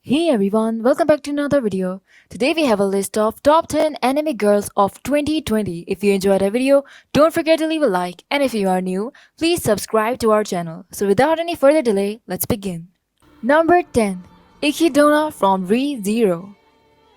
Hey everyone, welcome back to another video. Today we have a list of top 10 anime girls of 2020. If you enjoyed our video, don't forget to leave a like, and if you are new, please subscribe to our channel. So without any further delay, let's begin. Number 10. Echidina from Re:Zero.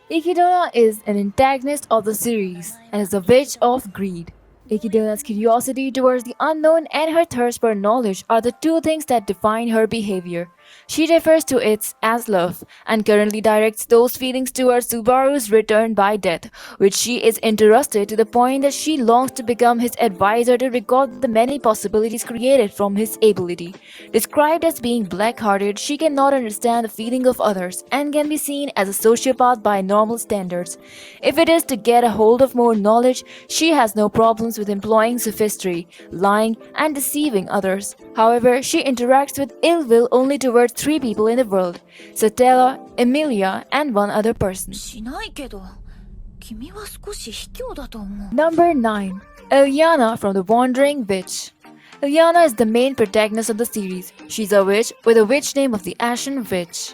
Echidina is an antagonist of the series and is the witch of greed. Echidna's curiosity towards the unknown and her thirst for knowledge are the two things that define her behavior. She refers to it as love and currently directs those feelings towards Subaru's return by death, which she is interested to the point that she longs to become his advisor to record the many possibilities created from his ability. Described as being black-hearted, she cannot understand the feeling of others and can be seen as a sociopath by normal standards. If it is to get a hold of more knowledge, she has no problems with employing sophistry, lying, and deceiving others. However, she interacts with ill will only towards three people in the world: Satella, Emilia, and one other person. しないけど、君は少し卑怯だと思う。 Number 9. Elaina from The Wandering Witch. Elaina is the main protagonist of the series. She's a witch with a witch name of the Ashen Witch.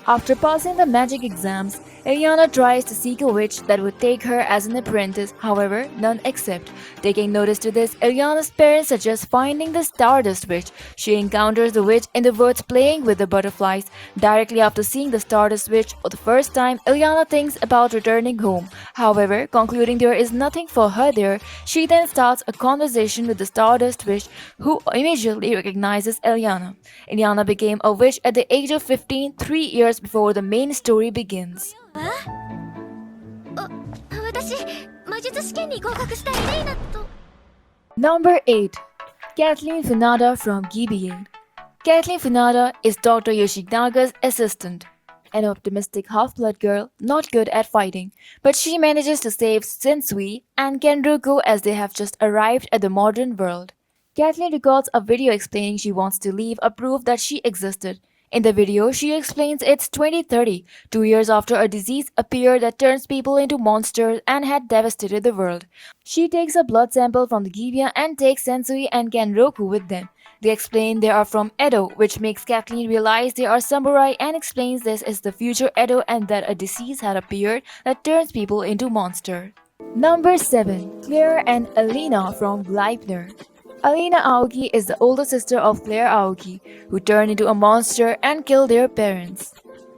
After passing the magic exams, Elaina tries to seek a witch that would take her as an apprentice, however, none accept. Taking notice to this, Elaina's parents suggest finding the Stardust Witch. She encounters the witch in the woods playing with the butterflies. Directly after seeing the Stardust Witch for the first time, Elaina thinks about returning home. However, concluding there is nothing for her there, she then starts a conversation with the Stardust Witch, who immediately recognizes Elaina. Elaina became a witch at the age of 15, 3 years before the main story begins. 私、魔術試験に合格したエレイナと。 Number 8. Kathleen Funada from GBA. Kathleen Funada is Dr. Yoshinaga's assistant. An optimistic half-blood girl, not good at fighting, but she manages to save Sensui and Kenroku as they have just arrived at the modern world. Kathleen records a video explaining she wants to leave a proof that she existed. In the video, she explains it's 2030, 2 years after a disease appeared that turns people into monsters and had devastated the world. She takes a blood sample from the Gibeah and takes Sensui and Kenroku with them. They explain they are from Edo, which makes Kathleen realize they are samurai and explains this is the future Edo and that a disease had appeared that turns people into monsters. Number 7. Clair and Elena from Gleipnir. Elena Aoki is the older sister of Clair Aoki, who turned into a monster and killed their parents.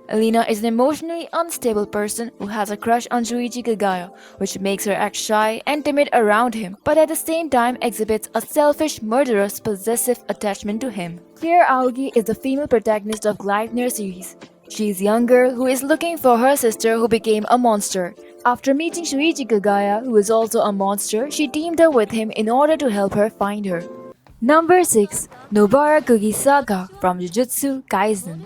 Elena is an emotionally unstable person who has a crush on Shuichi Kagaya, which makes her act shy and timid around him, but at the same time exhibits a selfish, murderous, possessive attachment to him. Clair Aoki is the female protagonist of Gleipnir series. She is a young girl who is looking for her sister who became a monster. After meeting Shuichi Kagaya, who is also a monster, she teamed up with him in order to help her find her. Number 6. Nobara Kugisaki from Jujutsu Kaisen.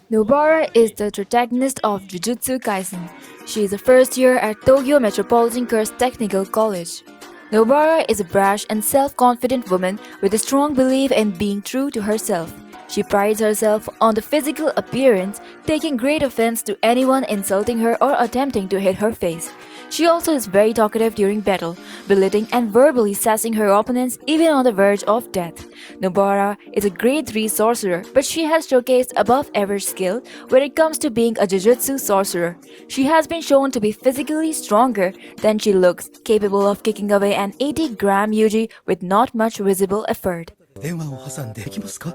Nobara is the protagonist of Jujutsu Kaisen. She is a first year at Tokyo Metropolitan Girls Technical College. Nobara is a brash and self-confident woman with a strong belief in being true to herself. She prides herself on the physical appearance, taking great offense to anyone insulting her or attempting to hit her face. She also is very talkative during battle, belittling and verbally sassing her opponents even on the verge of death. Nobara is a grade 3 sorcerer, but she has showcased above average skill when it comes to being a jujutsu sorcerer. She has been shown to be physically stronger than she looks, capable of kicking away an 80-gram Yuji with not much visible effort. 電話を挟んでできますか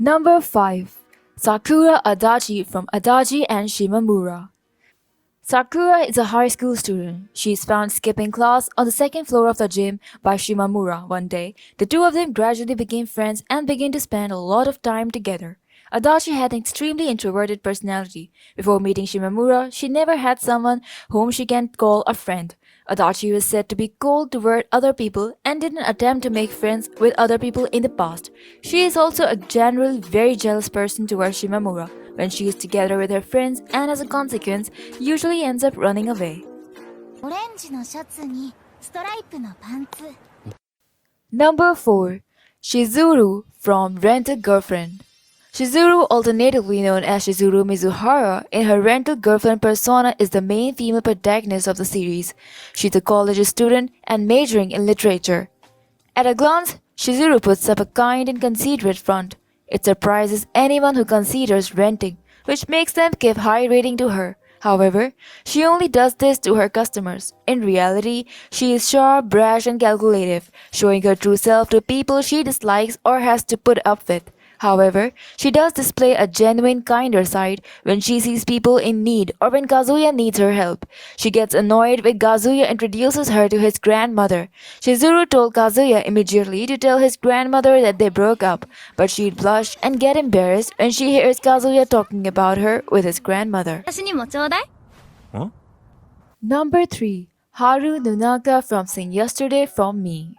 Number 5. Sakura Adachi from Adachi and Shimamura. Sakura is a high school student. She is found skipping class on the second floor of the gym by Shimamura one day. The two of them gradually became friends and began to spend a lot of time together. Adachi had an extremely introverted personality. Before meeting Shimamura, she never had someone whom she can call a friend. Adachi was said to be cold toward other people and didn't attempt to make friends with other people in the past. She is also a generally very jealous person towards Shimamura when she is together with her friends and as a consequence usually ends up running away. オレンジのシャツにストライプのパンツ。 Number 4. Shizuru from Rent a Girlfriend. Shizuru, alternatively known as Shizuru Mizuhara, in her rental girlfriend persona is the main female protagonist of the series. She's a college student and majoring in literature. At a glance, Shizuru puts up a kind and considerate front. It surprises anyone who considers renting, which makes them give high rating to her. However, she only does this to her customers. In reality, she is sharp, brash, and calculative, showing her true self to people she dislikes or has to put up with. However, she does display a genuine kinder side when she sees people in need or when Kazuya needs her help. She gets annoyed when Kazuya introduces her to his grandmother. Shizuru told Kazuya immediately to tell his grandmother that they broke up, but she'd blush and get embarrassed when she hears Kazuya talking about her with his grandmother. 私にもちょうだい Number 3. Haru Nonaka from Sing Yesterday from Me.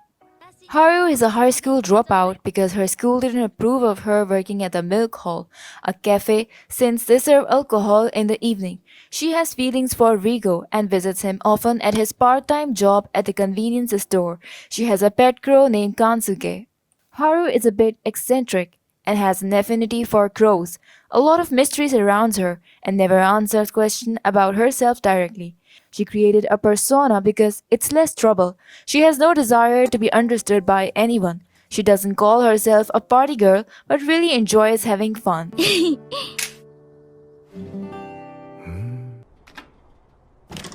Haru is a high school dropout because her school didn't approve of her working at the milk hall, a cafe, since they serve alcohol in the evening. She has feelings for Rigo and visits him often at his part-time job at the convenience store. She has a pet crow named Kansuke. Haru is a bit eccentric and has an affinity for crows. A lot of mystery surrounds her and never answers questions about herself directly. She created a persona because it's less trouble. She has no desire to be understood by anyone. She doesn't call herself a party girl but really enjoys having fun.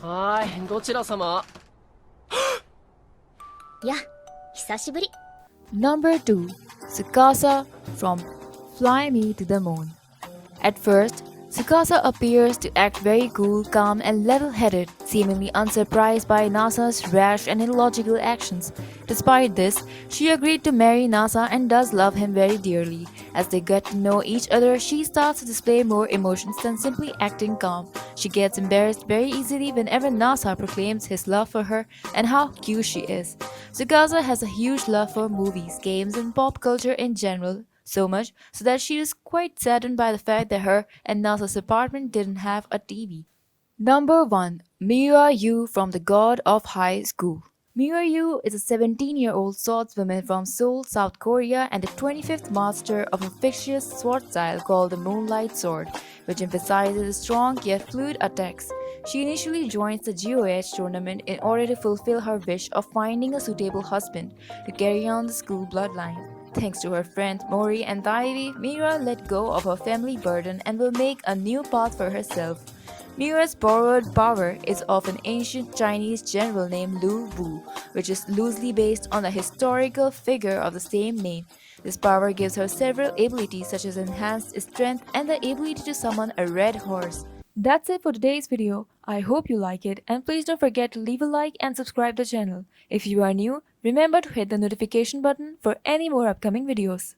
はーい、どちら様？や、久しぶり Number 2. Tsukasa from Fly Me to the Moon. At first, Tsukasa appears to act very cool, calm, and level-headed, seemingly unsurprised by Nasa's rash and illogical actions. Despite this, she agreed to marry Nasa and does love him very dearly. As they get to know each other, she starts to display more emotions than simply acting calm. She gets embarrassed very easily whenever Nasa proclaims his love for her and how cute she is. Tsukasa has a huge love for movies, games, and pop culture in general. So much so that she is quite saddened by the fact that her and Nasa's apartment didn't have a TV. Number 1. Miura Yu from the God of High School. Miura Yu is a 17-year-old swordswoman from Seoul, South Korea and the 25th master of a fictitious sword style called the Moonlight Sword, which emphasizes strong yet fluid attacks. She initially joins the GOH tournament in order to fulfill her wish of finding a suitable husband to carry on the school bloodline. Thanks to her friends Mori and Daivi, Miura let go of her family burden and will make a new path for herself. Miura's borrowed power is of an ancient Chinese general named Lu Bu, which is loosely based on the historical figure of the same name. This power gives her several abilities such as enhanced strength and the ability to summon a red horse. That's it for today's video. I hope you like it and please don't forget to leave a like and subscribe the channel. If you are new, remember to hit the notification button for any more upcoming videos.